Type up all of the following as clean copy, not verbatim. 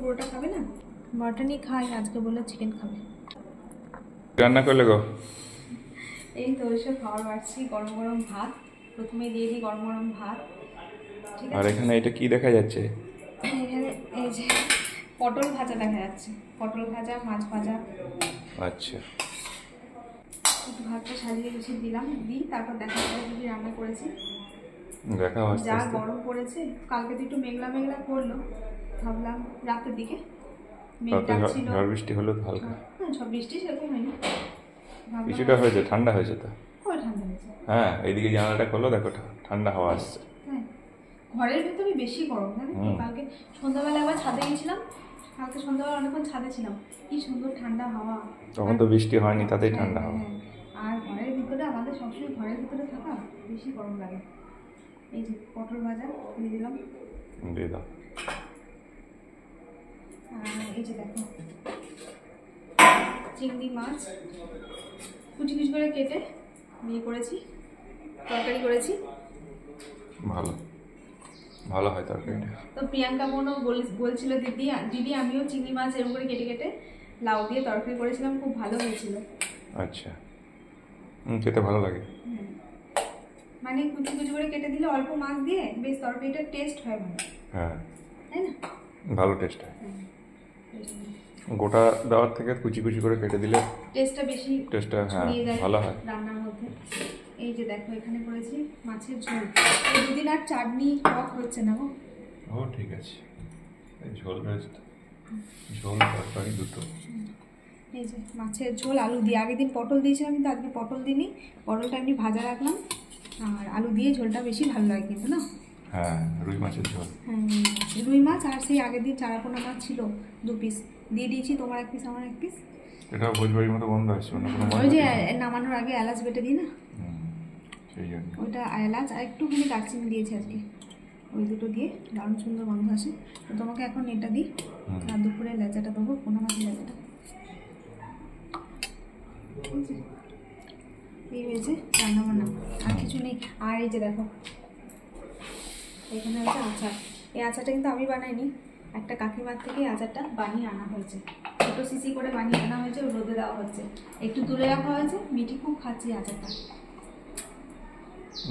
পুরোটা খাবে না, মটনই খাই, আজকে বলে চিকেন খাবে। রান্না করলে গো? এই তো ওইসব খাবার বাড়ছি, গরম গরম ভাত, প্রথমে দিয়ে দিই গরম গরম ভাত। ঠিক আর আছে, এখানে এটা কি দেখা যাচ্ছে? এখানে এই যে পটল ভাজা দেখা যাচ্ছে, পটল ভাজা, মাছ ভাজা। আচ্ছা, একটু ভাতটা সাজিয়ে গুছিয়ে দিলাম, দিই তারপর দেখা যাবে যদি রান্না করেছি। দেখা আস্তে যা আস্তে। গরম পড়েছে, কালকে তো একটু মেঘলা মেঘলা করলো, ভাবলাম রাতের দিকে মেঘ ডাকছিল, ঝড় বৃষ্টি হলো তো হালকা। হ্যাঁ ঝড় বৃষ্টি সেরকম হয়নি, কিছুটা হয়েছে, ঠান্ডা হয়েছে তো। খুব ঠান্ডা হয়েছে। হ্যাঁ, এইদিকে জানালাটা খোলো, দেখো ঠান্ডা হাওয়া আসছে। হ্যাঁ, ঘরের ভেতরে বেশি গরম, জানেন তো। কালকে সন্ধ্যাবেলা আবার ছাদে গেছিলাম, কালকে সন্ধ্যাবেলা অনেকক্ষণ ছাদে ছিলাম, কি সুন্দর ঠান্ডা হাওয়া। তখন তো বৃষ্টি হয়নি, তাতেই ঠান্ডা হাওয়া। আর ঘরের ভিতরে আমাদের সবসময় ঘরের ভিতরে থাকা বেশি গরম লাগে। এই যে পটল ভাজা দিয়ে দিলাম, দিয়ে দাও। আর এই যে দেখো চিংড়ি মাছ কুচি কুচি করে কেটে বিয়ে করেছি, তরকারি করেছি। ভালো ভালো হয় তরকারিটা। তো প্রিয়াঙ্কা বোনও বলছিল দিদি দিদি আমিও চিংড়ি মাছ এরকম করে কেটে কেটে লাউ দিয়ে তরকারি করেছিলাম, খুব ভালো হয়েছিল। আচ্ছা, খেতে ভালো লাগে। মানে কুচি কুচি করে কেটে দিলে অল্প মাছ দিয়ে বেশ তরকারিটা টেস্ট হয় ভালো। হ্যাঁ, তাই না, ভালো টেস্ট হয়। গোটা দেওয়ার থেকে কুচি কুচি করে কেটে দিলে টেস্টটা বেশি, টেস্টটা হ্যাঁ ভালো হয় রান্নার মধ্যে। এই যে দেখো এখানে করেছি মাছের ঝোল, এই দুদিন আর চাটনি টক হচ্ছে না গো। ও ঠিক আছে, ঝোল রয়েছে, ঝোল তরকারি দুটো। এই যে মাছের ঝোল আলু দিয়ে, আগের দিন পটল দিয়েছিলাম কিন্তু আজকে পটল দিইনি, পটলটা এমনি ভাজা রাখলাম। আর আলু দিয়ে ঝোলটা বেশি ভালো লাগে কিন্তু না। হ্যাঁ, রুই মাছের ঝোল। হ্যাঁ, রুই মাছ আর সেই আগের দিন চারাপোনা মাছ ছিল 2 পিস, দিয়ে দিয়েছি, তোমার 1 পিস আমার 1 পিস। এটা ভোজবাড়ির মতো বন্ধ হয়েছে না কোনো? ওই যে নামানোর আগে এলাচ বেটে দিই না, সেই জন্য ওইটা এলাচ আর একটুখানি দারচিনি দিয়েছি আজকে, ওই দুটো দিয়ে দারুণ সুন্দর গন্ধ আসে। তো তোমাকে এখন এটা দিই, আর দুপুরে লেজাটা দেবো, পোনা মাছের লেজাটা। এই হয়েছে রান্না বান্না, আর কিছু নেই। আর এই যে দেখো এখানে হচ্ছে আচার, এই আচারটা কিন্তু আমি বানাইনি, একটা কাকিমার থেকে আচারটা বানিয়ে আনা হয়েছে, ছোটো সিসি করে বানিয়ে আনা হয়েছে, রোদে দেওয়া হচ্ছে, একটু তুলে রাখা হয়েছে। মিঠি খুব খাচ্ছি আচারটা,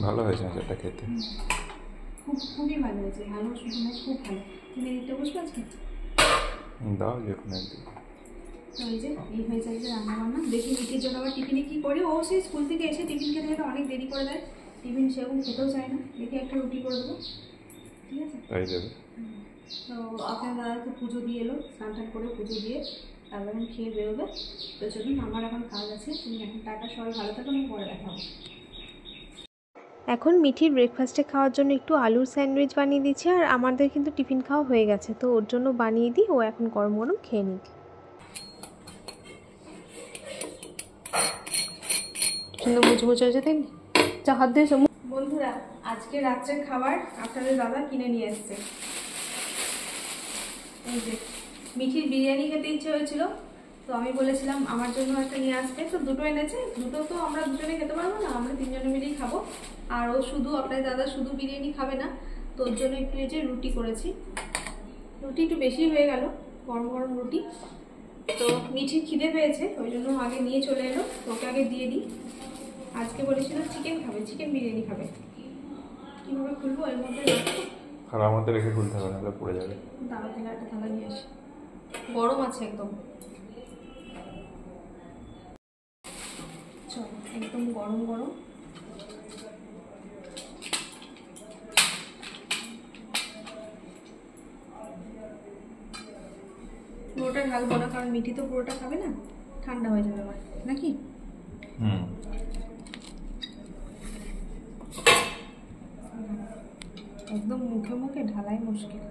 ভালো হয়েছে আচারটা খেতে, খুবই ভালো হয়েছে, ভালো শুকনো খুব ভালো। তুমি দেখতে বসবে আজকে? দাও যে কোনো একদিন। তো এই যে এই হয়েছে আজকে রান্না বান্না। দেখি মিঠির জন্য আবার টিফিনে কী করি, ও সেই স্কুল থেকে এসে টিফিন খেতে খেতে অনেক দেরি করে দেয়, টিফিন সেরকম খেতেও চায় না, দেখি একটা রুটি করে দেবো, ঠিক আছে? তাই দেবে। তো আপনার দাদা তো পুজো দিয়ে এলো, স্নান টান করে পুজো দিয়ে তারপর এখন খেয়ে বেরোবে। তো চলুন, আমার এখন কাজ আছে, তুমি এখন টাটা, সবাই ভালো থাকো, আমি পরে দেখা হবে। এখন মিঠির ব্রেকফাস্টে খাওয়ার জন্য একটু আলুর স্যান্ডউইচ বানিয়ে দিচ্ছি, আর আমাদের কিন্তু টিফিন খাওয়া হয়ে গেছে, তো ওর জন্য বানিয়ে দিই, ও এখন গরম গরম খেয়ে নিক। সুন্দর মুচমুচে হয়েছে, তাই না? চা হাত দিয়ে। বন্ধুরা, আজকে রাত্রের খাবার আপনাদের দাদা কিনে নিয়ে এসছে। এই যে মিঠির বিরিয়ানি খেতে ইচ্ছে হয়েছিল, তো আমি বলেছিলাম আমার জন্য একটা নিয়ে আসবে, তো দুটো এনেছে। দুটো তো আমরা দুজনে খেতে পারবো না, আমরা 3 জনে মিলেই খাবো। আর ও শুধু, আপনার দাদা শুধু বিরিয়ানি খাবে না, তো ওর জন্য একটু এই যে রুটি করেছি, রুটি একটু বেশি হয়ে গেল, গরম গরম রুটি। তো মিঠির খিদে পেয়েছে, ওই জন্য আগে নিয়ে চলে এলো, তো ওকে আগে দিয়ে দিই। আজকে বলেছিল চিকেন খাবে, চিকেন বিরিয়ানি খাবে। কীভাবে খুলবো এর মধ্যে? আর আমাদের রেখে খুলতে হবে, নাহলে পড়ে যাবে। দাঁড়া থেকে একটা থালা নিয়ে আসি, গরম আছে একদম, চল একদম গরম গরম। পুরোটা ঢালবো না, কারণ মিঠি তো পুরোটা খাবে না, ঠান্ডা হয়ে যাবে আমার, নাকি? একদম মুখে মুখে ঢালাই মুশকিল।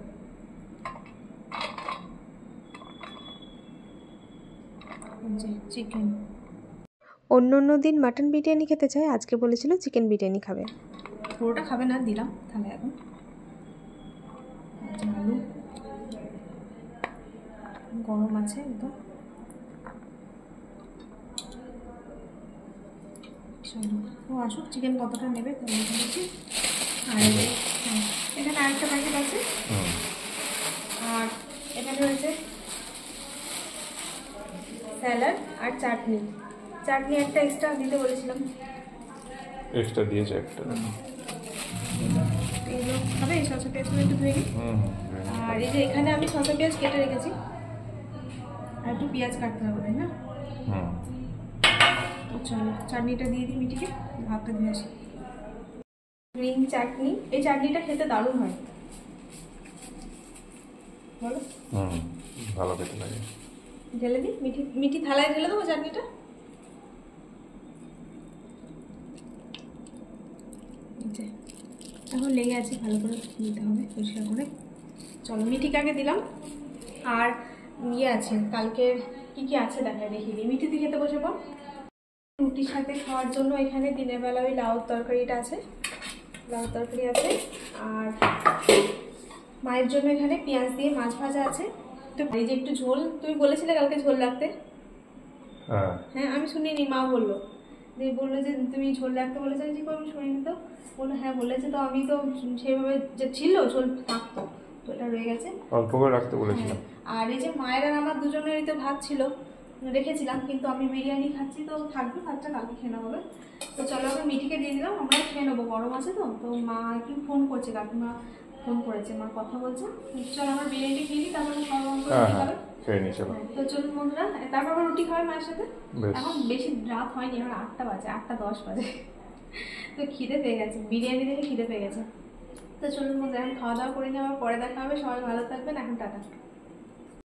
চিকেন অন্য দিন মাটন বিরিয়ানি খেতে চায়, আজকে বলেছিল চিকেন বিরিয়ানি খাবে। পুরোটা খাবে না, দিলাম তাহলে। এখন আলু গরম আছে একদম, চলো ও আসুক, চিকেন কতটা নেবে তাহলে বলেছি। আর হ্যাঁ, এখানে আরেকটা প্যাকেট আছে, আর এটা এখানে হয়েছে স্যালাড আর চাটনি। চাটনি একটা এক্সট্রা দিতে বলেছিলাম, এক্সট্রা দিয়েছে একটা। এইগুলো খাবে, এই শসা পেঁয়াজগুলো একটু ধুয়ে নিই। আর এই যে এখানে আমি শসা পেঁয়াজ কেটে রেখেছি, আর একটু পেঁয়াজ কাটতে হবে, তাই না? তো চলো চাটনিটা দিয়ে দিই মিটিকে, ভাতটা ধুয়ে আসি। গ্রিন চাটনি, এই চাটনিটা খেতে দারুণ হয়, বলো? ভালো খেতে লাগে। ঢেলে দিই, মিঠি মিঠি থালায় ঢেলে দেবো চাটনিটা। এখন লেগে আছে, ভালো করে দিতে হবে পরিষ্কার করে। চলো মিঠিকে আগে দিলাম। আর ইয়ে আছে, কালকের কি কি আছে দেখায়, দেখিয়ে দিই। মিঠি তুই খেতে বসে পর। রুটির সাথে খাওয়ার জন্য এখানে দিনের বেলা ওই লাউ তরকারিটা আছে, লাউ তরকারি আছে। আর মায়ের জন্য এখানে পেঁয়াজ দিয়ে মাছ ভাজা আছে। তো এই যে একটু ঝোল, তুমি বলেছিলে কালকে ঝোল রাখতে। হ্যাঁ আমি শুনিনি, মা বললো যে তুমি ঝোল রাখতে বলেছো, যে আমি শুনিনি। তো বললো হ্যাঁ বলেছে, তো আমি তো সেইভাবে যে ছিল ঝোল থাকতো, তো এটা রয়ে গেছে, অল্প করে রাখতে বলেছিলাম। আর এই যে মায়ের আর আমার দুজনেরই তো ভাত ছিল, রেখেছিলাম, কিন্তু আমি বিরিয়ানি খাচ্ছি, তো থাকবে ভাতটা, কালকে খেয়ে নেওয়া হবে। তো চলো আমি মিঠিকে দিয়ে দিলাম, আমরা খেয়ে নেবো, গরম আছে তো। তো মা একটু ফোন করছে, কাকিমা ফোন করেছে, মা কথা বলছে। চলো আমার বিরিয়ানিটা খেয়ে নিই, তারপরে খাওয়া খাবে। তো চলুন বন্ধুরা, তারপর আবার রুটি খাবে মায়ের সাথে। এখন বেশি রাত হয়নি, এখন 8টা বাজে, 8টা 10 বাজে। তো খিদে পেয়ে গেছে, বিরিয়ানি দেখে খিদে পেয়ে গেছে। তো চলুন বন্ধুরা, এখন খাওয়া দাওয়া করে নিয়ে আবার পরে দেখা হবে। সবাই ভালো থাকবেন, এখন টাটা।